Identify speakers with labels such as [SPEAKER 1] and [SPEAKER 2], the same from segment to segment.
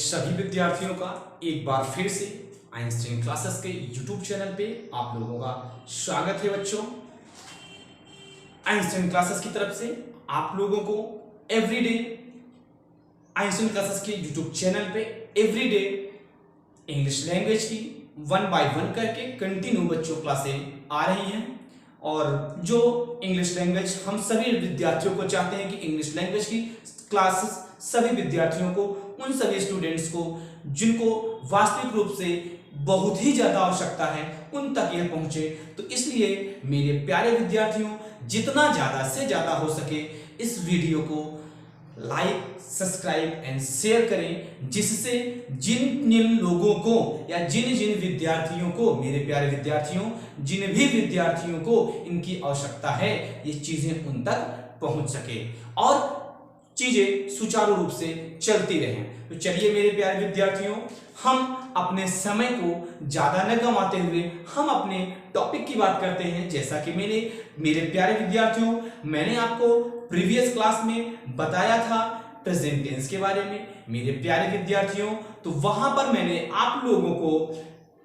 [SPEAKER 1] सभी विद्यार्थियों का एक बार फिर से आइंस्टाइन क्लासेस के यूट्यूब चैनल पे आप लोगों का स्वागत है बच्चों। आइंस्टाइन क्लासेस की तरफ से आप लोगों को एवरीडे आइंस्टाइन क्लासेस के यूट्यूब चैनल पे एवरीडे इंग्लिश लैंग्वेज की 1 बाय 1 करके कंटिन्यू बच्चों क्लासें आ रही हैं। और जो इंग्लिश लैंग्वेज हम सभी विद्यार्थियों को चाहते हैं कि इंग्लिश लैंग्वेज की क्लासेस सभी विद्यार्थियों को, उन सभी स्टूडेंट्स को जिनको वास्तविक रूप से बहुत ही ज्यादा आवश्यकता है, उन तक यह पहुंचे। तो इसलिए मेरे प्यारे विद्यार्थियों, जितना ज्यादा से ज्यादा हो सके इस वीडियो को लाइक, सब्सक्राइब एंड शेयर करें, जिससे जिन जिन लोगों को या जिन जिन विद्यार्थियों को, मेरे प्यारे विद्यार्थियों, जिन भी विद्यार्थियों को इनकी आवश्यकता है, ये चीजें उन तक पहुंच सके और चीजें सुचारू रूप से चलती रहें। तो चलिए मेरे प्यारे विद्यार्थियों, हम अपने समय को ज्यादा न गंवाते हुए हम अपने टॉपिक की बात करते हैं। जैसा कि मेरे प्यारे विद्यार्थियों, मैंने आपको प्रीवियस क्लास में बताया था प्रेजेंट टेंस के बारे में। मेरे प्यारे विद्यार्थियों, तो वहां पर मैंने आप लोगों को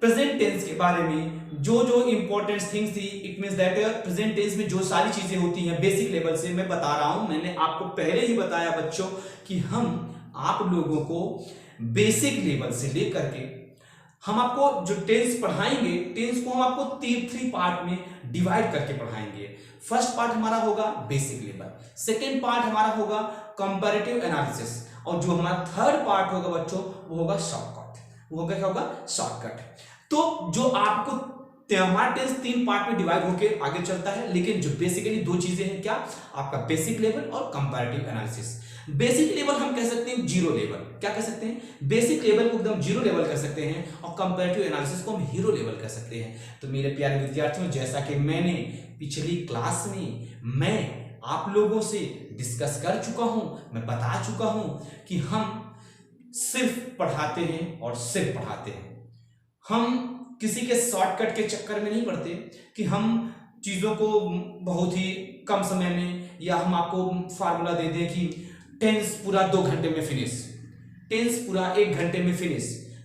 [SPEAKER 1] प्रेजेंट टेंस के बारे में जो जो इंपॉर्टेंट थिंग्स थी, it means that present tense में जो सारी चीजें होती हैं बेसिक लेवल से मैं बता रहा हूं। मैंने आपको पहले ही बताया बच्चों कि हम आप लोगों को बेसिक लेवल से लेकर के हम आपको जो टेंस पढ़ाएंगे, टेंस को हम आपको थ्री पार्ट में डिवाइड करके पढ़ाएंगे। फर्स्ट पार्ट हमारा होगा बेसिक लेवल, सेकेंड पार्ट हमारा होगा कंपैरेटिव एनालिसिस, और जो हमारा थर्ड पार्ट होगा बच्चों वो होगा शॉर्टकट। वो होगा क्या होगा? शॉर्टकट। तो जो आपको हमारा टेंस 3 पार्ट में डिवाइड होकर आगे चलता है, लेकिन जो बेसिकली 2 चीजें हैं, क्या? आपका बेसिक लेवल और कंपैरेटिव एनालिसिस। बेसिक लेवल हम कह सकते हैं जीरो लेवल। क्या कह सकते हैं? बेसिक लेवल को एकदम जीरो लेवल कह सकते हैं और कंपैरेटिव एनालिसिस को हम हीरो लेवल कह सकते हैं। तो मेरे प्यारे विद्यार्थियों, जैसा कि मैंने पिछली क्लास में मैं आप लोगों से डिस्कस कर चुका हूं, मैं बता चुका हूं कि हम सिर्फ पढ़ाते हैं और सिर्फ पढ़ाते हैं। हम किसी के शॉर्टकट के चक्कर में नहीं पड़ते कि हम चीजों को बहुत ही कम समय में, या हम आपको फार्मूला दे दें कि टेंस पूरा 2 घंटे में फिनिश, टेंस पूरा 1 घंटे में फिनिश।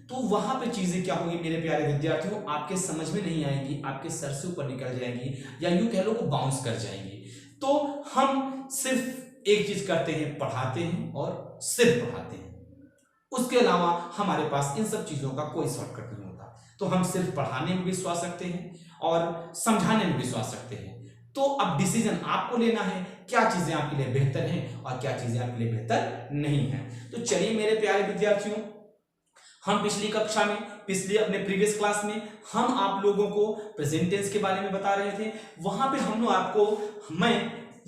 [SPEAKER 1] तो वहां पे चीजें क्या होगी मेरे प्यारे विद्यार्थियों, आपके समझ में नहीं आएंगी, आपके सर से ऊपर निकल जाएंगी, या यूं कह लो वो बाउंस कर जाएंगी। तो हम सिर्फ एक चीज करते हैं, पढ़ाते हैं और सिर्फ पढ़ाते हैं। उसके अलावा हमारे पास इन सब चीजों का कोई शॉर्टकट नहीं होता। तो हम सिर्फ पढ़ाने में विश्वास रखते हैं और समझाने में विश्वास रखते हैं। तो अब डिसीजन आपको लेना है, क्या चीजें आपके लिए बेहतर हैं और क्या चीजें आपके लिए बेहतर नहीं हैं। तो चलिए मेरे प्यारे विद्यार्थियों, हम पिछली कक्षा में, पिछले अपने प्रीवियस क्लास में हम आप लोगों को प्रेजेंट टेंस के बारे में बता रहे थे। वहां पे हम लोग आपको,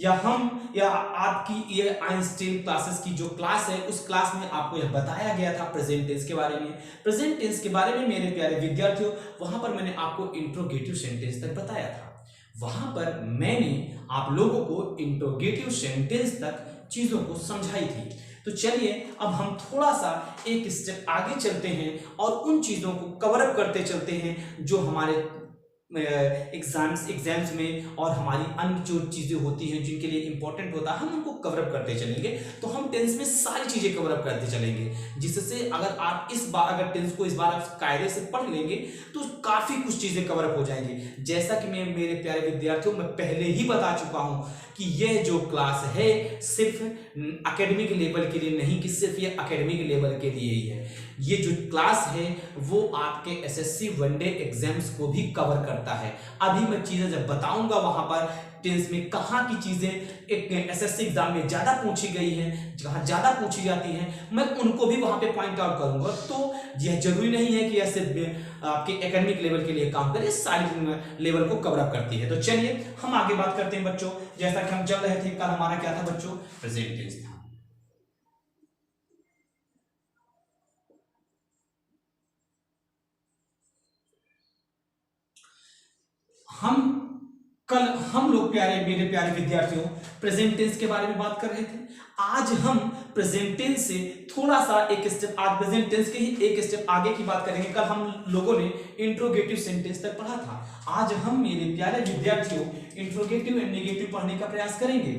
[SPEAKER 1] हम या आपकी ये आइंस्टाइन क्लासेस की जो क्लास है, उस क्लास में आपको यह बताया गया था प्रेजेंट टेंस के बारे में। प्रेजेंट टेंस के बारे में मेरे प्यारे विद्यार्थियों, वहां पर मैंने आपको इंट्रोगेटिव सेंटेंस तक बताया था। वहां पर मैंने आप लोगों को इंट्रोगेटिव सेंटेंस तक चीजों को समझाई थी। तो चलिए अब हम थोड़ा सा एक स्टेप आगे चलते हैं और उन चीजों को कवर अप करते चलते हैं जो हमारे एग्जाम्स में और हमारी अन्य जो चीजें होती हैं जिनके लिए इंपॉर्टेंट होता है, हम उनको कवर अप करते चलेंगे। तो हम टेंस में सारी चीजें कवर अप करते चलेंगे, जिससे अगर आप अगर टेंस को इस बार आप कायदे से पढ़ लेंगे तो काफी कुछ चीजें कवर अप हो जाएंगी। जैसा कि मैं मेरे प्यारे विद्यार्थियों मैं पहले ही बता चुका हूं कि यह जो क्लास है सिर्फ एकेडमिक लेवल के लिए नहीं, कि सिर्फ ये एकेडमिक लेवल के लिए ही है। ये जो क्लास है वो आपके एसएससी वनडे एग्जाम्स को भी कवर करता है। अभी मैं चीजें जब बताऊंगा वहां पर टेंस में कहाँ की चीजें एक एसएससी एग्जाम में ज्यादा पूछी गई हैं, जहां ज्यादा पूछी जाती हैं, मैं उनको भी वहां पे पॉइंट आउट करूंगा। तो यह जरूरी नहीं है कि यह सिर्फ आपके एकेडमिक लेवल के लिए काम करे, सारी लेवल को कवर अप करती है। तो चलिए हम आगे बात करते हैं बच्चों। जैसा कि हम चल रहे थे, कल हमारा क्या था बच्चों? प्रेजेंट टेंस था। कल हम लोग मेरे प्यारे विद्यार्थियों प्रेजेंट टेंस के बारे में बात कर रहे थे। आज हम प्रेजेंट टेंस से थोड़ा सा एक स्टेप, आज प्रेजेंट टेंस के ही एक स्टेप आगे की बात करेंगे। कल हम लोगों ने इंट्रोगेटिव सेंटेंस तक पढ़ा था। आज हम मेरे प्यारे विद्यार्थियों इंट्रोगेटिव एंड नेगेटिव पढ़ने का प्रयास करेंगे।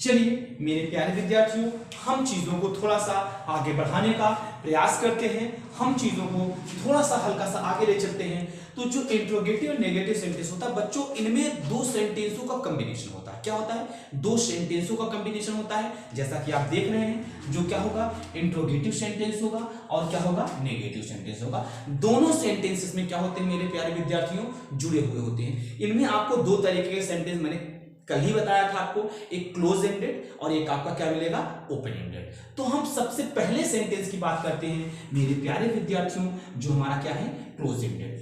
[SPEAKER 1] चलिए मेरे प्यारे विद्यार्थियों, हम चीजों को थोड़ा सा आगे बढ़ाने का प्रयास करते हैं, हम चीजों को थोड़ा सा हल्का सा आगे ले चलते हैं। तो जो इंट्रोगेटिव और नेगेटिव सेंटेंस होता है बच्चों, इनमें दो सेंटेंसों का कॉम्बिनेशन होता है। क्या होता है? दो सेंटेंसों का कॉम्बिनेशन होता है, जैसा कि आप देख रहे हैं। जो क्या होगा? इंट्रोगेटिव सेंटेंस होगा और क्या होगा? नेगेटिव सेंटेंस होगा। दोनों सेंटेंसेस में क्या होते हैं मेरे प्यारे विद्यार्थियों? जुड़े हुए होते हैं। इनमें आपको दो तरीके के सेंटेंस मैंने कल ही बताया था आपको, एक क्लोज एंडेड और एक आपका क्या मिलेगा? Open ended. तो हम सबसे पहले सेंटेंस की बात करते हैं मेरे प्यारे विद्यार्थियों, जो हमारा क्या है? Close ended.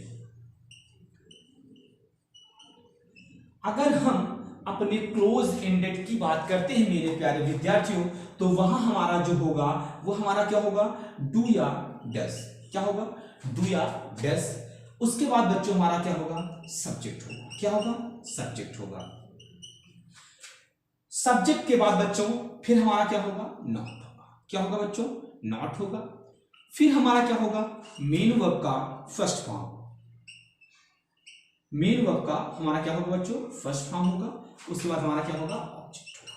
[SPEAKER 1] अगर हम अपने क्लोज एंडेड की बात करते हैं मेरे प्यारे विद्यार्थियों, तो वहां हमारा जो होगा वो हमारा क्या होगा? डू या डस। क्या होगा? डू या डस। उसके बाद बच्चों हमारा क्या होगा? सब्जेक्ट होगा। क्या होगा? सब्जेक्ट होगा। सब्जेक्ट के बाद बच्चों फिर हमारा क्या होगा? नॉट होगा। क्या होगा बच्चों? नॉट होगा। फिर हमारा क्या होगा? मेन वर्ब का फर्स्ट फॉर्म। मेन वर्ब का हमारा क्या होगा बच्चों? फर्स्ट फॉर्म होगा। उसके बाद हमारा क्या होगा? ऑब्जेक्ट होगा।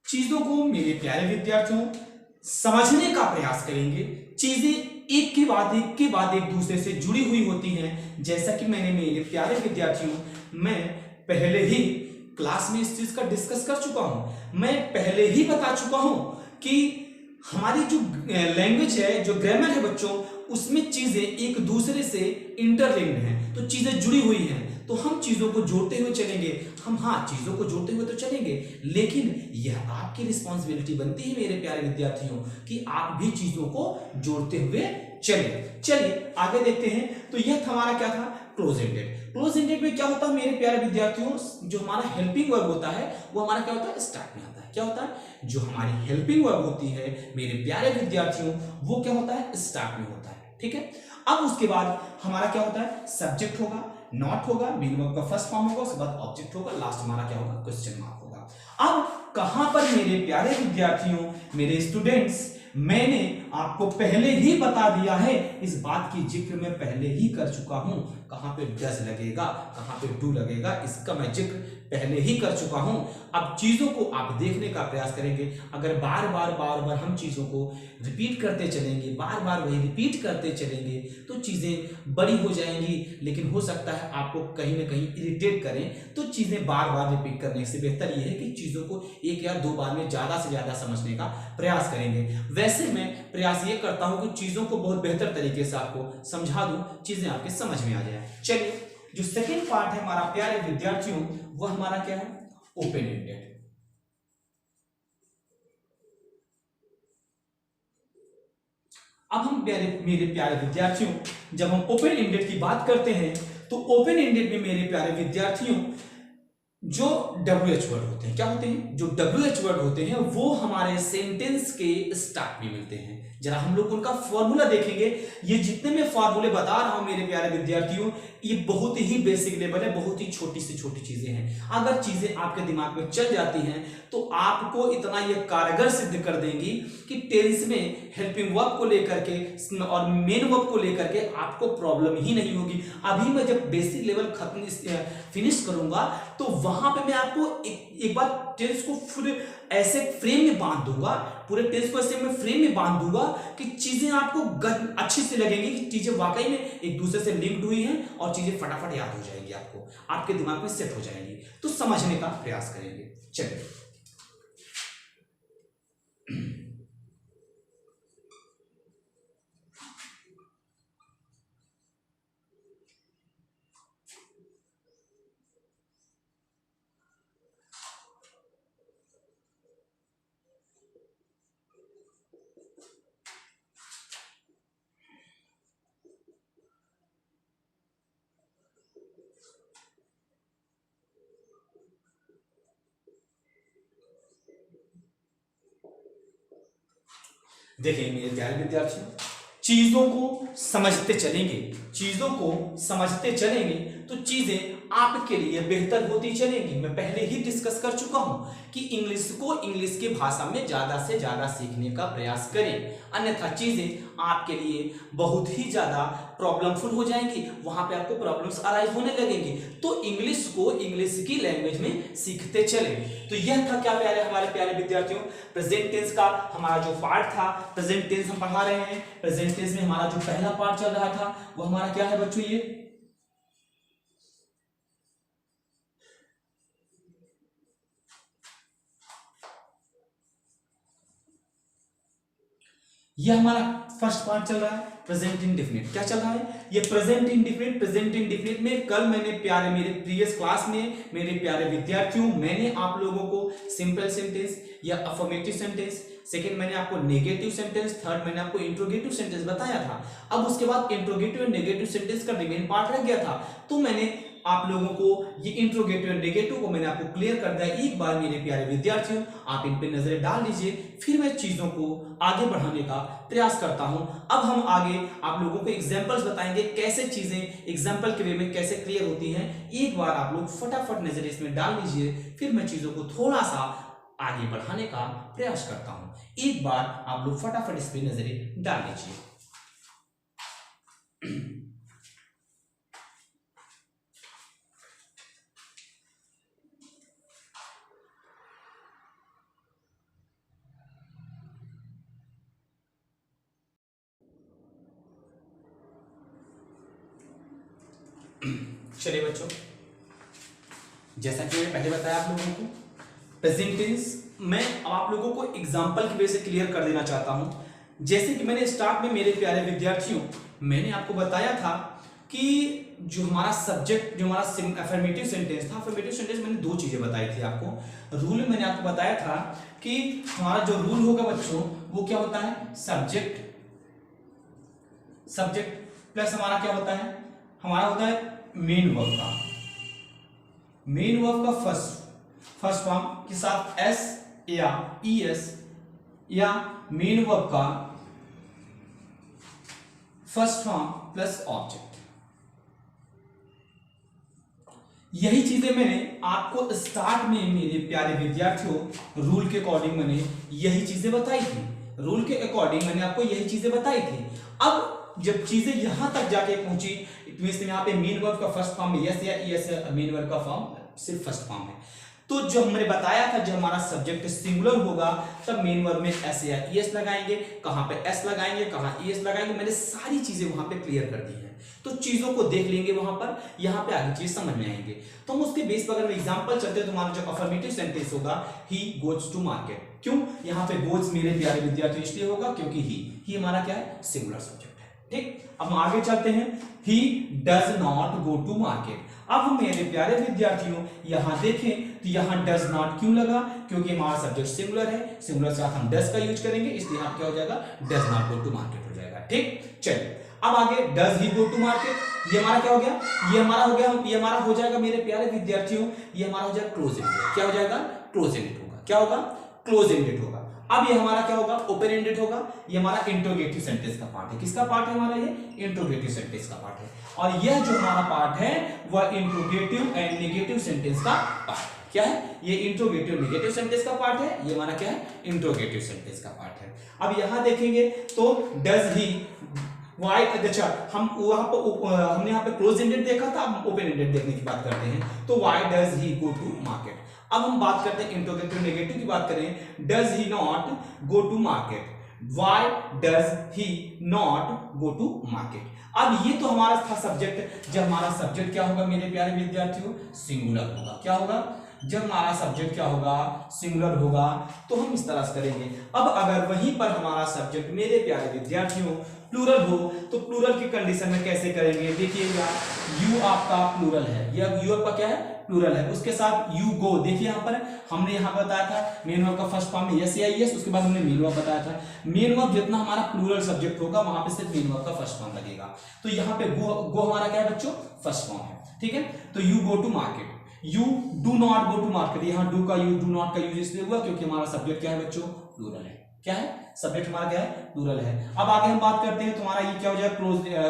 [SPEAKER 1] चीजों को मेरे प्यारे विद्यार्थियों समझने का प्रयास करेंगे। चीजें एक के बाद एक दूसरे से जुड़ी हुई होती हैं। जैसा कि मैंने मेरे प्यारे विद्यार्थियों मैं पहले ही क्लास में इस चीज का डिस्कस कर चुका हूं। मैं पहले ही बता चुका हूं कि हमारी जो लैंग्वेज है, जो ग्रामर है बच्चों, उसमें चीजें एक दूसरे से इंटरलिंक्ड हैं। तो चीजें जुड़ी हुई हैं, तो हम चीजों को जोड़ते हुए चलेंगे। हम चीजों को जोड़ते हुए तो चलेंगे, लेकिन यह आपकी रिस्पॉन्सिबिलिटी बनती है मेरे प्यारे विद्यार्थियों कि आप भी चीजों को जोड़ते हुए चलिए आगे देखते हैं। तो यह हमारा क्या था? Close ended. क्लोज एंडेड में क्या होता है मेरे प्यारे विद्यार्थियों? जो हमारा हेल्पिंग वर्ब होता है वो हमारा क्या होता है? स्टार्ट में आता है। क्या होता है? जो हमारी हेल्पिंग वर्ब होती है मेरे प्यारे विद्यार्थियों, वो क्या होता है? स्टार्ट में होता है। ठीक है। अब उसके बाद हमारा क्या होता है? सब्जेक्ट होगा, नॉट होगा, मेन वर्ब का फर्स्ट फॉर्म होगा, उसके बाद ऑब्जेक्ट होगा, लास्ट हमारा क्या होगा? क्वेश्चन मार्क होगा। अब कहां पर मेरे प्यारे विद्यार्थियों, मेरे स्टूडेंट्स, मैंने आपको पहले ही बता दिया है, इस बात की जिक्र मैं पहले ही कर चुका हूं। कहां पे डज लगेगा, कहां पे डू लगेगा, इसका मैं जिक्र पहले ही कर चुका हूं। अब चीजों को आप देखने का प्रयास करेंगे। अगर बार बार हम चीजों को रिपीट करते चलेंगे, बार बार वही रिपीट करते चलेंगे, तो चीजें बड़ी हो जाएंगी। लेकिन हो सकता है आपको कहीं ना कहीं इरिटेट करें। तो चीजें बार बार रिपीट करने से बेहतर यह है कि चीजों को एक या दो बार में ज्यादा से ज्यादा समझने का प्रयास करेंगे। वैसे मैं प्रयास ये करता हूं कि चीजों को बहुत बेहतर तरीके से आपको समझा दूं, चीजें आपके समझ में आ जाए। चलिए, जो सेकेंड पार्ट है हमारा प्यारे विद्यार्थियों, वो हमारा क्या है? Open ended. अब हम मेरे प्यारे विद्यार्थियों, जब हम ओपन एंडेड की बात करते हैं, तो ओपन एंडेड में मेरे प्यारे विद्यार्थियों जो WH वर्ड होते हैं, क्या होते हैं? जो WH वर्ड होते हैं वो हमारे सेंटेंस के स्टार्ट में मिलते हैं। जरा हम लोग उनका फॉर्मूला देखेंगे। ये जितने मैं फॉर्मूले बता रहा हूं मेरे प्यारे विद्यार्थियों, ये बहुत ही बेसिक लेवल है, बहुत ही छोटी से छोटी चीजें हैं। अगर चीजें आपके दिमाग में चल जाती हैं तो आपको इतना ये कारगर सिद्ध कर देंगी कि टेंस में हेल्पिंग वर्ब को लेकर के और मेन वर्ब को लेकर के आपको प्रॉब्लम ही नहीं होगी। अभी मैं जब बेसिक लेवल फिनिश करूंगा तो वहां पे मैं आपको एक बार टेंस को पूरे ऐसे फ्रेम में बांध दूंगा, पूरे टेंस को ऐसे मैं फ्रेम में बांध दूंगा कि चीजें आपको अच्छी से लगेंगी, कि चीजें वाकई में एक दूसरे से लिंक्ड हुई हैं और चीजें फटाफट याद हो जाएंगी, आपको आपके दिमाग में सेट हो जाएंगी। तो समझने का प्रयास करेंगे। चलिए, देखिए मेरे प्यारे विद्यार्थियों, चीजों को समझते चलेंगे, चीजों को समझते चलेंगे तो चीजें आपके लिए बेहतर होती चलेगी। मैं पहले ही डिस्कस कर चुका हूं कि इंग्लिश को इंग्लिश की भाषा में ज्यादा से ज्यादा सीखने का प्रयास करें, अन्यथा चीजें आपके लिए बहुत ही ज्यादा प्रॉब्लमफुल हो जाएंगी, वहां पे आपको प्रॉब्लम्स अराइज होने लगेंगी। तो इंग्लिश को इंग्लिश की लैंग्वेज में सीखते चले। तो यह था क्या प्यारे हमारे प्यारे विद्यार्थियों, प्रेजेंट टेंस का हमारा जो पार्ट था। प्रेजेंट टेंस हम पढ़ा रहे हैं। प्रेजेंट टेंस में हमारा जो पहला पार्ट चल रहा था वो हमारा क्या है बच्चों, ये हमारा फर्स्ट पार्ट चल रहा है प्रेजेंट इंडेफिनिट। क्या चल रहा है ये प्रेजेंट इंडेफिनिट। प्रेजेंट इंडेफिनिट में कल मैंने प्यारे मेरे प्रीवियस क्लास में मेरे प्यारे विद्यार्थियों मैंने आप लोगों को सिंपल सेंटेंस या अफर्मेटिव सेंटेंस, सेकंड मैंने आपको नेगेटिव सेंटेंस, थर्ड मैंने आपको इंट्रोगेटिव सेंटेंस बताया था। अब उसके बाद इंट्रोगेटिव और नेगेटिव सेंटेंस का रिमेन पार्ट रह गया था, तो मैंने आप लोगों को ये इंट्रोगेटिव और नेगेटिव को मैंने आपको क्लियर कर दिया। एक बार मेरे प्यारे विद्यार्थियों आप इन पे नजरें डाल लीजिए, फिर मैं चीजों को आगे बढ़ाने का प्रयास करता हूं। अब हम आगे आप लोगों को एग्जांपल्स बताएंगे, कैसे चीजें एग्जांपल के वे में कैसे क्लियर होती हैं। एक बार आप लोग फटाफट नजर इसमें डाल लीजिए, फिर मैं चीजों को थोड़ा सा आगे बढ़ाने का प्रयास करता हूं। एक बार आप लोग फटाफट इस पे नजरें डाल लीजिए। चलिए बच्चों, जैसा कि मैंने पहले बताया आप लोगों को, प्रेजेंट टेंस मैं आप लोगों को एग्जांपल की वजह से क्लियर कर देना चाहता हूं। जैसे कि मैंने स्टार्ट में मेरे प्यारे विद्यार्थियों मैंने आपको बताया था कि जो हमारा सब्जेक्ट, जो हमारा अफर्मेटिव सेंटेंस था, अफर्मेटिव सेंटेंस मैंने दो चीजें बताई थी आपको। रूल मैंने आपको बताया था कि हमारा जो रूल होगा बच्चों वो क्या होता है, सब्जेक्ट प्लस हमारा क्या होता है, हमारा होता है मेन वर्ब का, मेन वर्ब का फर्स्ट फॉर्म के साथ एस या ईएस, या मेन वर्ब का फर्स्ट फॉर्म प्लस ऑब्जेक्ट। यही चीजें मैंने आपको स्टार्ट में मेरे प्यारे विद्यार्थियों रूल के अकॉर्डिंग मैंने यही चीजें बताई थी। रूल के अकॉर्डिंग मैंने आपको यही चीजें बताई थी। अब जब चीजें यहां तक जाके पहुंची, यहाँ पे मेन वर्ब का फर्स्ट फॉर्म में यस या ईएस है, मेन वर्ब का फॉर्म सिर्फ फर्स्ट फॉर्म है। तो जो हमने बताया था जब हमारा सब्जेक्ट सिंगुलर होगा तब मेन वर्ब में एस या ईएस लगाएंगे, कहां पे एस लगाएंगे, कहां ईएस लगाएंगे, मैंने सारी चीजें वहां पे क्लियर कर दी है। तो चीजों को देख लेंगे वहां पर, यहां पे आगे चीज समझ में आएंगे। तो हम उसके बेस पर अगर एग्जांपल चलते हैं तो हमारा जो अफर्मेटिव सेंटेंस होगा ही गोज टू मार्केट। क्यों यहाँ पे गोज मेरे प्यारे विद्यार्थी इसलिए होगा क्योंकि ही हमारा क्या है, सिंगुलर सब्जेक्ट है। ठीक, अब हम आगे चलते हैं। He does not go to market. अब हम मेरे प्यारे विद्यार्थियों यहां देखें तो यहां डज नॉट क्यों लगा, क्योंकि हमारा सब्जेक्ट सिंगुलर है, सिंगुलर के साथ हम डज का यूज करेंगे, इसलिए यहां क्या हो जाएगा, does not go to market हो जाएगा। ठीक, चलिए अब आगे does he go to market, ये हमारा क्या हो गया, ये हमारा हो गया, ये हमारा हो जाएगा मेरे प्यारे विद्यार्थियों, ये हमारा हो जाएगा क्लोज एंडेड। क्या हो जाएगा, क्लोज एंडेड होगा। क्या होगा, क्लोज एंडेड होगा। अब ये हमारा क्या होगा, ओपन एंडेड होगा। ये हमारा इंट्रोगेटिव सेंटेंस का पार्ट है। किसका पार्ट है हमारा, ये इंट्रोगेटिव सेंटेंस का पार्ट है। और यह जो हमारा पार्ट है वह इंट्रोगेटिव एंड नेगेटिव सेंटेंस का पार्ट है। क्या है, ये इंट्रोगेटिव नेगेटिव सेंटेंस का पार्ट है, ये हमारा क्या है, इंट्रोगेटिव सेंटेंस का पार्ट है। अब यहां देखेंगे तो डज ही वाई, अच्छा हम वहां पर हमने यहाँ पे क्लोज एंडेड देखा था, अब ओपन एंडेड देखने की बात करते हैं। तो why does he go to market. अब हम बात करते हैं इंट्रोगेटिव नेगेटिव की बात करें, does he not go to market. Why does he not go to market. अब ये तो हमारा था सब्जेक्ट। जब हमारा सब्जेक्ट क्या होगा मेरे प्यारे विद्यार्थियों, सिंगुलर होगा। क्या होगा, जब हमारा सब्जेक्ट क्या होगा, सिंगुलर होगा, तो हम इस तरह से करेंगे। अब अगर वहीं पर हमारा सब्जेक्ट मेरे प्यारे विद्यार्थियों प्लूरल हो तो प्लूरल की कंडीशन में कैसे करेंगे, देखिएगा यू आपका प्लूरल है, यह यू आपका क्या है, प्लूरल है, उसके साथ यू गो। देखिए यहाँ पर हमने यहाँ बताया था मेन वर्ब का फर्स्ट फॉर्म में यस या यस, उसके बाद हमने मेन वर्ब बताया था। मेन वर्ब जितना हमारा प्लूरल सब्जेक्ट होगा वहां पे सिर्फ मेन वर्ब का फर्स्ट फॉर्म लगेगा। तो यहाँ पे गो हमारा क्या है बच्चों, फर्स्ट फॉर्म है। ठीक है, तो you go to market, you do not go to market. यहाँ डू का यूज, डू नॉट का यूज इसलिए हुआ क्योंकि हमारा सब्जेक्ट क्या है बच्चों, प्लूरल है। क्या है, सब्जेक्ट हमारा क्या है, प्लूरल है। अब आगे हम बात करते हैं तुम्हारा ये क्या हो जाएगा,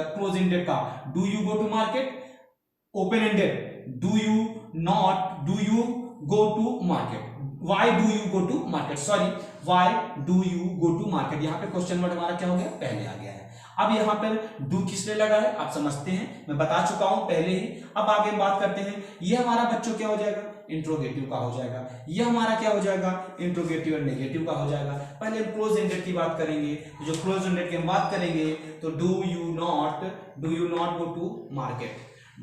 [SPEAKER 1] क्लोज एंडेड का। Do you go to market, open ended, do you not do you go to market, why do you go to market, sorry why do you go to market. यहाँ पे क्वेश्चन वर्ड हमारा क्या हो गया, पहले आ गया है। अब यहाँ पर डू किसने लगा है आप समझते हैं, मैं बता चुका हूं पहले ही। अब आगे हम बात करते हैं, ये हमारा बच्चों क्या हो जाएगा, इंट्रोगेटिव का हो जाएगा। ये हमारा क्या हो जाएगा, इंट्रोगेटिव और नेगेटिव का हो जाएगा। पहले हम क्लोज एंडेड की बात करेंगे, जो क्लोज एंडेड की हम बात करेंगे तो do you not go to market,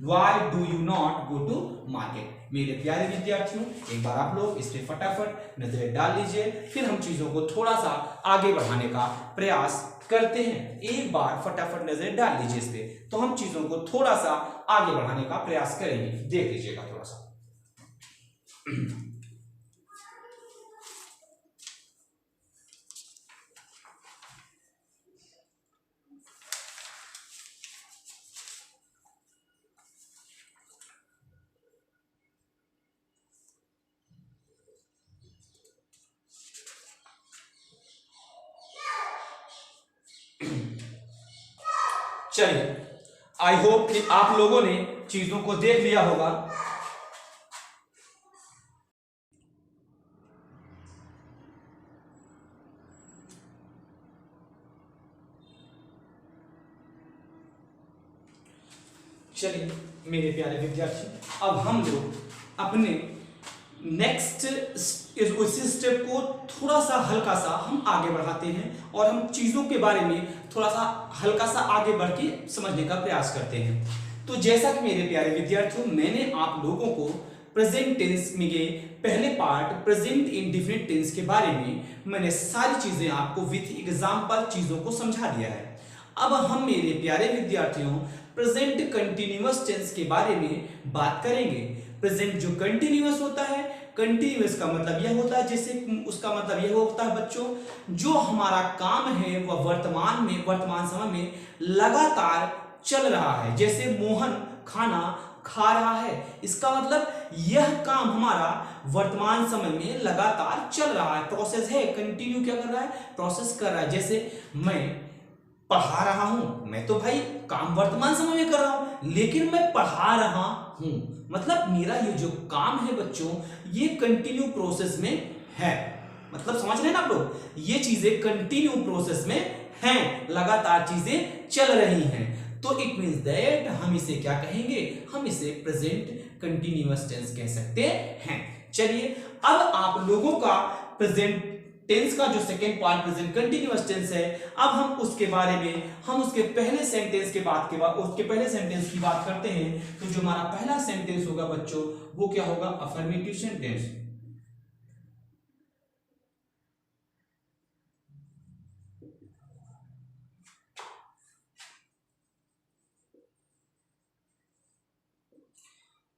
[SPEAKER 1] why do you not go to market. मेरे प्यारे विद्यार्थियों, एक बार आप लोग इस पे फटाफट नजरें डाल लीजिए, फिर हम चीजों को थोड़ा सा आगे बढ़ाने का प्रयास करते हैं। एक बार फटाफट नजर डाल लीजिए इस पे, तो हम चीजों को थोड़ा सा आगे बढ़ाने का प्रयास करेंगे। देख लीजिएगा थोड़ा सा। चलिए, आई होप कि आप लोगों ने चीजों को देख लिया होगा। चलिए मेरे प्यारे विद्यार्थी, अब हम लोग अपने नेक्स्ट उसी स्टेप को थोड़ा सा हल्का सा हम आगे बढ़ाते हैं और हम चीजों के बारे में थोड़ा सा हल्का सा आगे बढ़ के समझने का प्रयास करते हैं। तो जैसा कि मेरे प्यारे विद्यार्थियों, मैंने आप लोगों को प्रेजेंट टेंस में के पहले पार्ट प्रेजेंट इंडेफिनिट टेंस के बारे में मैंने सारी चीजें आपको विथ एग्जांपल चीजों को समझा दिया है। अब हम मेरे प्यारे विद्यार्थियों प्रेजेंट कंटिन्यूअस टेंस के बारे में बात करेंगे। प्रेजेंट जो कंटिन्यूअस होता है, कंटिन्यूअस का मतलब यह होता है, जैसे उसका मतलब यह होता है बच्चों, जो हमारा काम है वह वर्तमान समय में लगातार चल रहा है। जैसे मोहन खाना खा रहा है, इसका मतलब यह काम हमारा वर्तमान समय में लगातार चल रहा है, प्रोसेस है, कंटिन्यू क्या कर रहा है, प्रोसेस कर रहा है। जैसे मैं पढ़ा रहा हूं, मैं तो भाई काम वर्तमान समय में कर रहा हूं, लेकिन मैं पढ़ा रहा हूं, मतलब मेरा ये जो काम है बच्चों, ये कंटिन्यू प्रोसेस में है। मतलब समझ रहे हैं ना आप लोग, ये चीजें कंटिन्यू प्रोसेस में हैं, लगातार चीजें चल रही हैं। तो इट मींस दैट हम इसे क्या कहेंगे, हम इसे प्रेजेंट कंटिन्यूअस टेंस कह सकते हैं। चलिए, अब आप लोगों का प्रेजेंट टेंस का जो second part present continuous tense है, अब हम उसके बारे में उसके पहले सेंटेंस के बाद उसके पहले सेंटेंस की बात करते हैं। तो जो हमारा पहला सेंटेंस होगा बच्चों, वो क्या होगा, अफर्मेटिव सेंटेंस।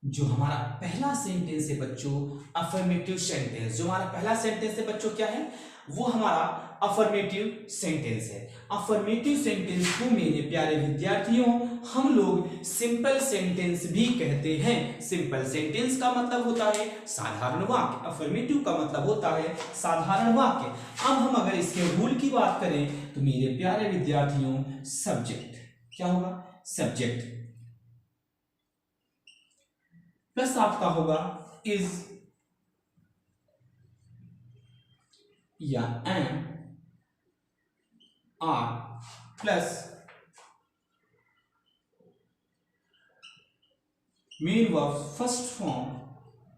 [SPEAKER 1] जो हमारा पहला सेंटेंस है बच्चों, अफर्मेटिव सेंटेंस, जो हमारा पहला सेंटेंस है बच्चों क्या है, वो हमारा अफर्मेटिव सेंटेंस है। अफर्मेटिव सेंटेंस को मेरे प्यारे विद्यार्थियों हम लोग सिंपल सेंटेंस भी कहते हैं। सिंपल सेंटेंस का मतलब होता है साधारण वाक्य, अफर्मेटिव का मतलब होता है साधारण वाक्य। अब हम अगर इसके रूल की बात करें तो मेरे प्यारे विद्यार्थियों, सब्जेक्ट क्या होगा, सब्जेक्ट प्लस आपका होगा इज या am are plus main verb first form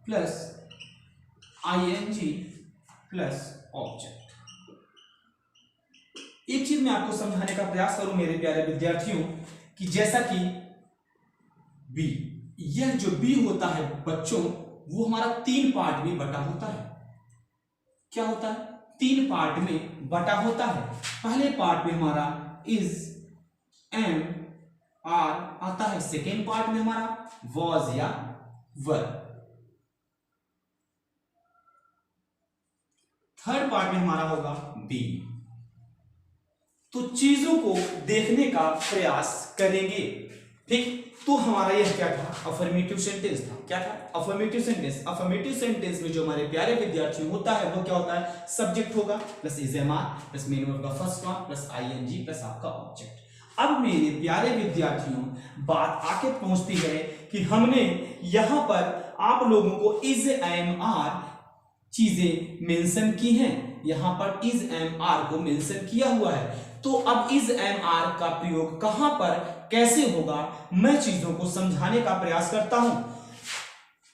[SPEAKER 1] plus ING plus object. एक चीज मैं आपको समझाने का प्रयास करूं मेरे प्यारे विद्यार्थियों, कि जैसा कि बी, यह जो बी होता है बच्चों, वो हमारा तीन पार्ट में बटा होता है। क्या होता है, तीन पार्ट में बटा होता है। पहले पार्ट में हमारा इज एम आर आता है, सेकेंड पार्ट में हमारा वॉज या वर, थर्ड पार्ट में हमारा होगा बी। तो चीजों को देखने का प्रयास करेंगे, ठीक। तो हमारा यह क्या था, अफर्मेटिव सेंटेंस था। क्या था, अफर्मेटिव सेंटेंस। अफर्मेटिव सेंटेंस में जो हमारे प्यारे विद्यार्थी होता है वो क्या होता है, सब्जेक्ट होगा plus is am are plus main verb का first form plus ING plus आपका ऑब्जेक्ट। अब मेरे प्यारे विद्यार्थियों, बात आके पहुंचती है कि हमने यहां पर आप लोगों को इज एम आर चीजें मेंशन की हैं, यहां पर इज एम आर को मेंशन किया हुआ है। तो अब इज एम आर का प्रयोग कहां पर कैसे होगा, मैं चीजों को समझाने का प्रयास करता हूं।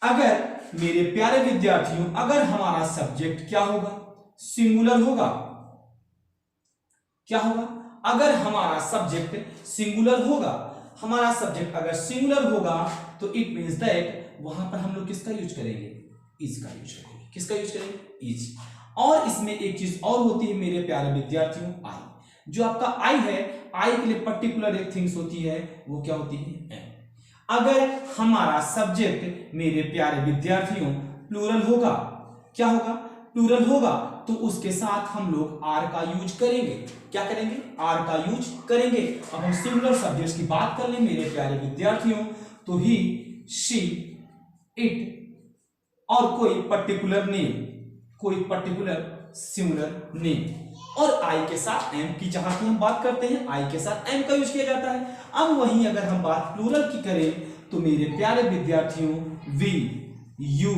[SPEAKER 1] अगर मेरे प्यारे विद्यार्थियों, अगर हमारा सब्जेक्ट क्या होगा, सिंगुलर होगा, क्या होगा, अगर हमारा सब्जेक्ट सिंगुलर होगा, हमारा सब्जेक्ट अगर सिंगुलर होगा तो इट मींस दैट वहां पर हम लोग किसका यूज करेंगे, इज का यूज करेंगे। किसका यूज करेंगे, इज। और इसमें एक चीज और होती है मेरे प्यारे विद्यार्थियों, आई। जो आपका आई है, आई के लिए पर्टिकुलर एक थिंग्स होती है, वो क्या होती है, एम। अगर हमारा सब्जेक्ट मेरे प्यारे विद्यार्थियों प्लूरल होगा, क्या होगा, प्लूरल होगा, तो उसके साथ हम लोग आर का यूज करेंगे। क्या करेंगे, आर का यूज करेंगे। अब हम सिंगुलर सब्जेक्ट्स की बात कर ले मेरे प्यारे विद्यार्थियों, तो ही, शी, इट और कोई पर्टिकुलर नेम, कोई पर्टिकुलर सिंगुलर नेम। और आई के साथ एम की जहां की हम बात करते हैं, आई के साथ एम का यूज किया जाता है। अब वहीं अगर हम बात प्लूरल की करें तो मेरे प्यारे विद्यार्थियों, वी, यू,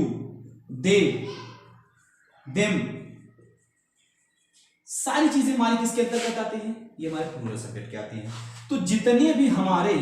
[SPEAKER 1] दे, देम, सारी चीजें हमारी किसके अंतर्गत आती हैं, ये हमारे प्लूरल सब्जेक्ट के आती हैं। तो जितने भी हमारे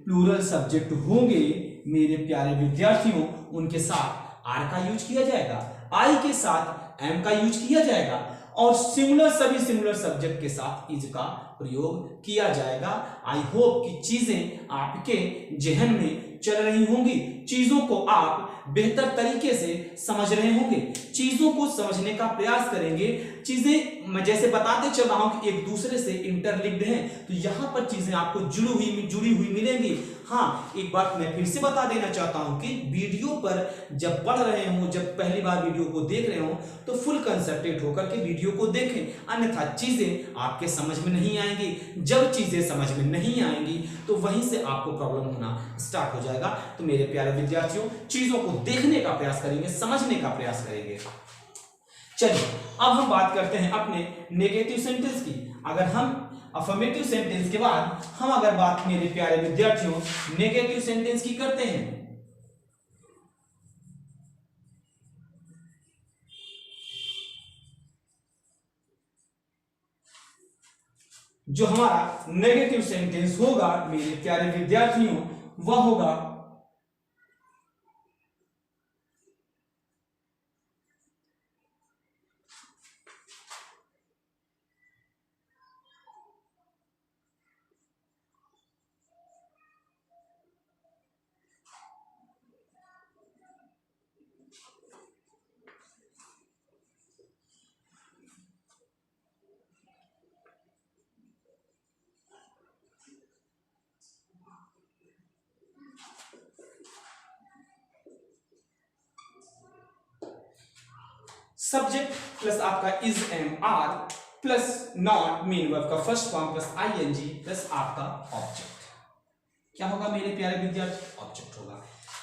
[SPEAKER 1] प्लूरल सब्जेक्ट होंगे मेरे प्यारे विद्यार्थियों, उनके साथ आर का यूज किया जाएगा, आई के साथ एम का यूज किया जाएगा, और सिंगुलर सभी सिंगुलर सब्जेक्ट के साथ इज का प्रयोग किया जाएगा। आई होप कि चीजें आपके जहन में चल रही होंगी, चीजों को आप बेहतर तरीके से समझ रहे होंगे, चीजों को समझने का प्रयास करेंगे। चीजें मैं जैसे बताते चल रहा हूं कि एक दूसरे से इंटरलिंक्ड हैं, तो यहां पर चीजें आपको जुड़ी हुई मिलेंगी। हाँ, एक बात मैं फिर से बता देना चाहता हूं कि वीडियो पर जब पढ़ रहे हो, जब पहली बार वीडियो को देख रहे हो, तो फुल कंसंट्रेट होकर के वीडियो को देखें, अन्यथा चीजें आपके समझ में नहीं आएंगी। जब चीजें समझ में नहीं आएंगी तो वहीं से आपको प्रॉब्लम होना स्टार्ट हो जाएगा। तो मेरे प्यारे विद्यार्थियों, चीजों को देखने का प्रयास करेंगे, समझने का प्रयास करेंगे। चलिए अब हम बात करते हैं अपने नेगेटिव सेंटेंस की। अगर हम अफर्मेटिव सेंटेंस के बाद हम अगर बात मेरे प्यारे विद्यार्थियों नेगेटिव सेंटेंस की करते हैं, जो हमारा नेगेटिव सेंटेंस होगा मेरे प्यारे विद्यार्थियों, वह होगा सब्जेक्ट प्लस आपका is am are plus not main verb का first form plus ING plus आपका ऑब्जेक्ट। क्या होगा मेरे प्यारे विद्यार्थी, ऑब्जेक्ट होगा।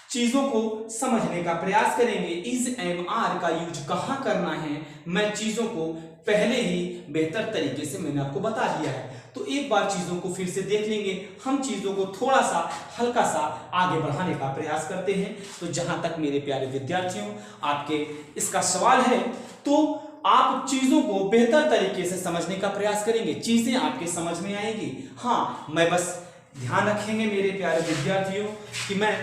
[SPEAKER 1] चीजों को समझने का प्रयास करेंगे। इज एम आर का यूज कहां करना है, मैं चीजों को पहले ही बेहतर तरीके से मैंने आपको बता दिया है। तो एक बार चीजों को फिर से देख लेंगे, हम चीजों को थोड़ा सा हल्का सा आगे बढ़ाने का प्रयास करते हैं। तो जहां तक मेरे प्यारे विद्यार्थियों आपके इसका सवाल है, तो आप चीजों को बेहतर तरीके से समझने का प्रयास करेंगे, चीजें आपके समझ में आएंगी। हाँ, मैं बस ध्यान रखेंगे मेरे प्यारे विद्यार्थियों कि मैं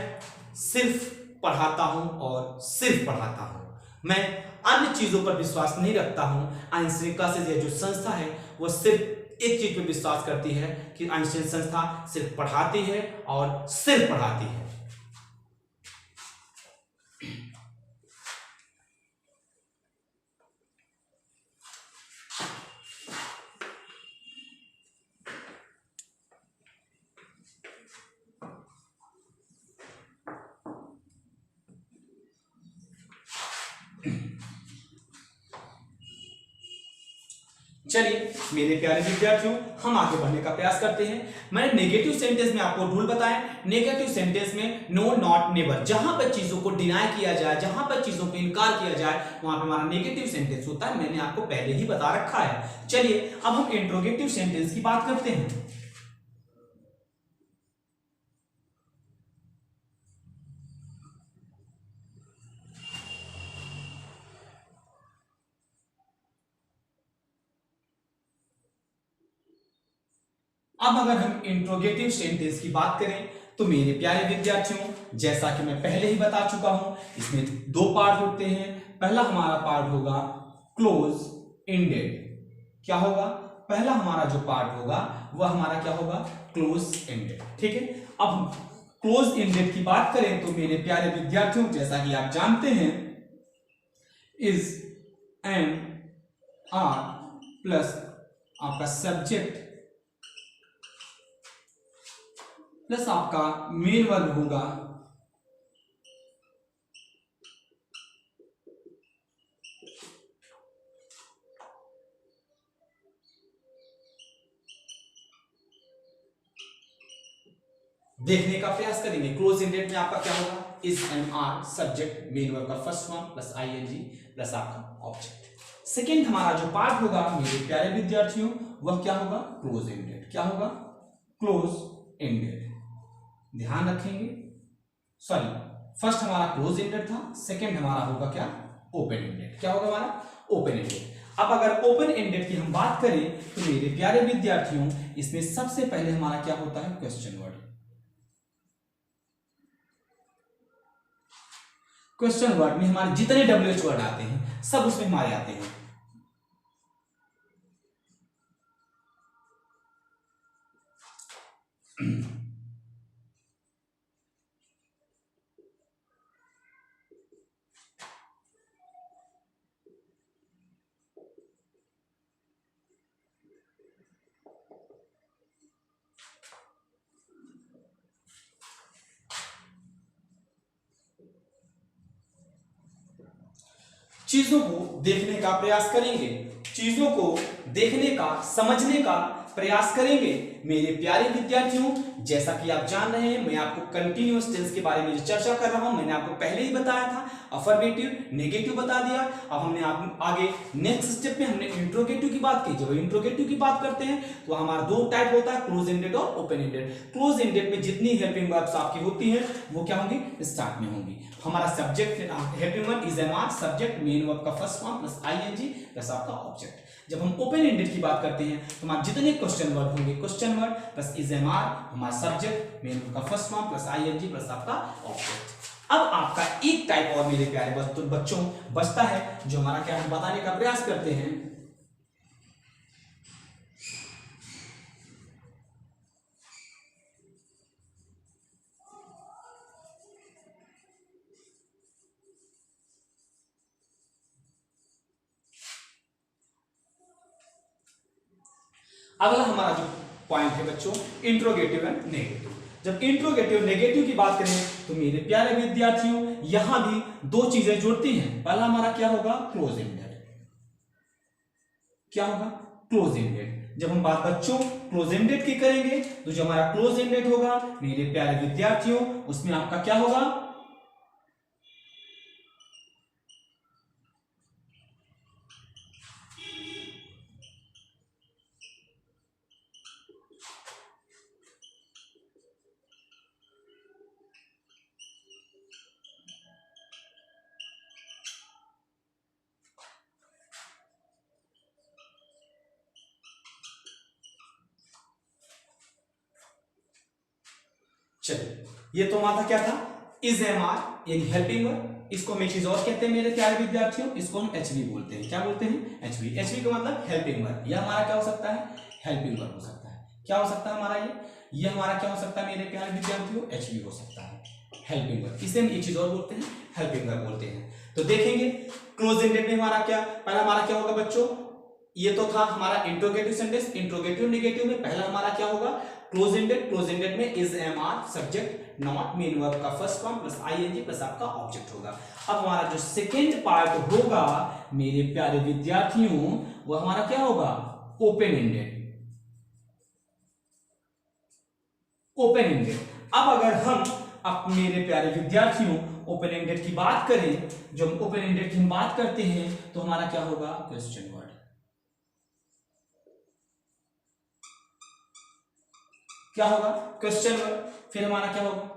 [SPEAKER 1] सिर्फ पढ़ाता हूं और सिर्फ पढ़ाता हूं, मैं अन्य चीजों पर विश्वास नहीं रखता हूं। आइंस्टीन क्लासेस जो संस्था है वो सिर्फ एक चीज पर विश्वास करती है कि आइंस्टीन संस्था सिर्फ पढ़ाती है और सिर्फ पढ़ाती है। चलिए मेरे प्यारे विद्यार्थियों, हम आगे बढ़ने का प्रयास करते हैं। मैंने नेगेटिव सेंटेंस में आपको रूल बताया। नेगेटिव सेंटेंस में नो, नॉट, नेवर, जहां पर चीजों को डिनाई किया जाए, जहां पर चीजों को इनकार किया जाए, वहां पर हमारा नेगेटिव सेंटेंस होता है। मैंने आपको पहले ही बता रखा है। चलिए अब हम इंट्रोगेटिव सेंटेंस की बात करते हैं। अब अगर हम इंट्रोगेटिव सेंटेंस की बात करें तो मेरे प्यारे विद्यार्थियों, जैसा कि मैं पहले ही बता चुका हूं, इसमें दो पार्ट होते हैं। पहला हमारा पार्ट होगा क्लोज एंडेड। क्या होगा? पहला हमारा जो पार्ट होगा वह हमारा क्या होगा? Close ended. ठीक है। अब हम क्लोज एंडेड की बात करें तो मेरे प्यारे विद्यार्थियों, जैसा कि आप जानते हैं, इज एन आर प्लस आपका सब्जेक्ट प्लस आपका मेन वर्ब होगा देखने का प्रयास करेंगे। क्लोज एंडेड में आपका क्या होगा? Is and are subject main verb का first form plus ING plus आपका ऑब्जेक्ट। सेकेंड हमारा जो पार्ट होगा मेरे प्यारे विद्यार्थियों, वह क्या होगा? Close ended. क्या होगा? Close ended. ध्यान रखेंगे, सॉरी, फर्स्ट हमारा क्लोज एंडेड था, सेकेंड हमारा होगा क्या? Open ended. क्या होगा हमारा? Open ended. अब अगर ओपन एंडेड की हम बात करें तो मेरे प्यारे विद्यार्थियों, इसमें सबसे पहले हमारा क्या होता है? Question word. क्वेश्चन वर्ड में हमारे जितने डब्ल्यूएच वर्ड आते हैं सब उसमें हमारे आते हैं। चीजों को देखने का प्रयास करेंगे, चीजों को देखने का, समझने का प्रयास करेंगे। मेरे प्यारे विद्यार्थियों, जैसा कि आप जान रहे हैं, मैं आपको कंटिन्यूअस टेंस के बारे में जो चर्चा कर रहा हूं, मैंने आपको पहले ही बताया था। अफर्मेटिव, नेगेटिव बता दिया। अब हमने आगे नेक्स्ट स्टेप में हमने इंट्रोगेटिव की बात की। जब इंट्रोगेटिव की बात करते हैं तो हमारा दो टाइप होता है, क्लोज एंडेड और ओपन एंडेड। क्लोज एंडेड में जितनी हेल्पिंग वर्ब्स आपकी होती हैं वो क्या होंगी? स्टार्ट में होंगी। हमारा subject helping verb is am are, subject main verb का first form plus ING plus आपका ऑब्जेक्ट। जब हम ओपन एंडेड की बात करते हैं तो हमारे जितने क्वेश्चन वर्ड होंगे, question word plus is am are, हमारा सब्जेक्ट मेन वर्ब का first form plus ING plus आपका ऑब्जेक्ट। अब आपका एक टाइप और मेरे प्यारे बच्चों बचता है, जो हमारा क्या हम बताने का प्रयास करते हैं। अगला हमारा जो पॉइंट है बच्चों, इंट्रोगेटिव एंड नेगेटिव। जब इंट्रोगेटिव नेगेटिव की बात करें तो मेरे प्यारे विद्यार्थियों, यहां भी दो चीजें जुड़ती हैं। पहला हमारा क्या होगा? Close ended. क्या होगा? Close ended. जब हम बात बच्चों क्लोज एंडेड की करेंगे तो जो हमारा क्लोज एंडेड होगा मेरे प्यारे विद्यार्थियों, उसमें आपका क्या होगा? चलिए, ये तो हमारा क्या था? इज एम आर यानी हेल्पिंग वर्ब। इसको हम एक चीज और कहते हैं मेरे प्यारे विद्यार्थियों, इसको हम एचवी बोलते हैं। क्या बोलते हैं? एचवी। एचवी का मतलब हेल्पिंग वर्ब। यह हमारा क्या हो सकता है? हेल्पिंग वर्ब हो सकता है। क्या हो सकता है हमारा ये हमारा क्या हो सकता है मेरे प्यारे विद्यार्थियों? एचवी हो सकता है, हेल्पिंग वर्ब। इसे हम एक चीज और बोलते हैं, हेल्पिंग वर्ब बोलते हैं। तो देखेंगे क्लोज एंडेड में हमारा क्या, पहला हमारा क्या होगा बच्चों? ये तो था हमारा इंट्रोगेटिव सेंटेंस। इंट्रोगेटिव नेगेटिव में पहला हमारा क्या होगा? Close ended. क्लोज एंडेड में is am are, subject not main verb का first form plus ING plus आपका ऑब्जेक्ट होगा। अब हमारा जो सेकेंड पार्ट होगा मेरे प्यारे विद्यार्थियों, वो हमारा क्या होगा? Open ended. Open ended. अब अगर हम मेरे प्यारे विद्यार्थियों ओपन एंडेड की बात करें, जब ओपन एंडेड की हम बात करते हैं तो हमारा क्या होगा? Question word. क्या होगा? Question word. फिर हमारा क्या होगा?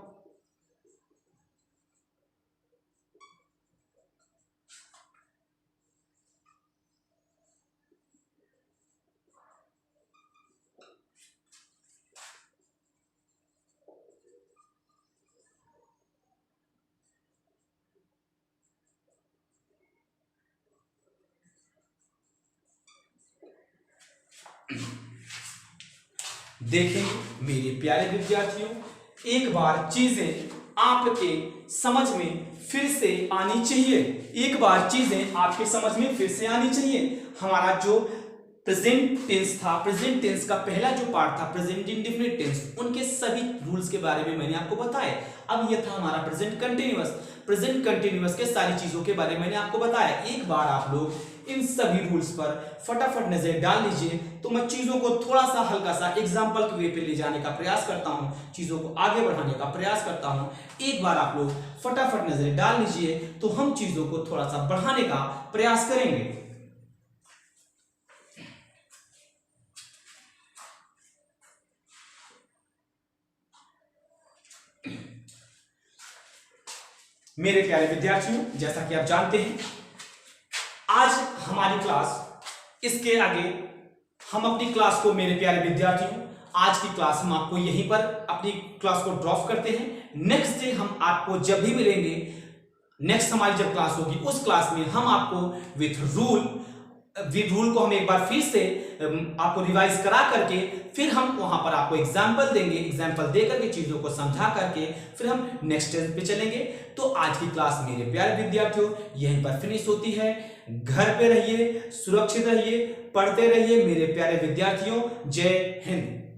[SPEAKER 1] देखेंगे मेरे प्यारे विद्यार्थियों, एक बार चीजें आपके समझ में फिर से आनी चाहिए, एक बार चीजें आपके समझ में फिर से आनी चाहिए। हमारा जो प्रेजेंट टेंस था, प्रेजेंट टेंस का पहला जो पार्ट था प्रेजेंट इंडेफिनिट टेंस, उनके सभी रूल्स के बारे में मैंने आपको बताया। अब यह था हमारा प्रेजेंट कंटिन्यूअस, प्रेजेंट कंटिन्यूअस के सारी चीजों के बारे में मैंने आपको बताया। एक बार आप लोग इन सभी रूल्स पर फटाफट नजर डाल लीजिए, तो मैं चीजों को थोड़ा सा हल्का सा एग्जाम्पल के वे पे ले जाने का प्रयास करता हूं, चीजों को आगे बढ़ाने का प्रयास करता हूं। एक बार आप लोग फटाफट नजर डाल लीजिए, तो हम चीजों को थोड़ा सा बढ़ाने का प्रयास करेंगे। मेरे प्यारे विद्यार्थियों, जैसा कि आप जानते हैं आज हमारी क्लास, इसके आगे हम अपनी क्लास को, मेरे प्यारे विद्यार्थियों आज की क्लास हम आपको यहीं पर अपनी क्लास को ड्रॉप करते हैं। नेक्स्ट डे हम आपको जब भी मिलेंगे, नेक्स्ट हमारी जब क्लास होगी उस क्लास में हम आपको विथ रूल को हम एक बार फिर से आपको रिवाइज करा करके फिर हम वहां पर आपको एग्जाम्पल देंगे, एग्जाम्पल दे करके चीजों को समझा करके फिर हम नेक्स्ट स्टेज पे चलेंगे। तो आज की क्लास मेरे प्यारे विद्यार्थियों यहीं पर फिनिश होती है। घर पे रहिए, सुरक्षित रहिए, पढ़ते रहिए मेरे प्यारे विद्यार्थियों। जय हिंद।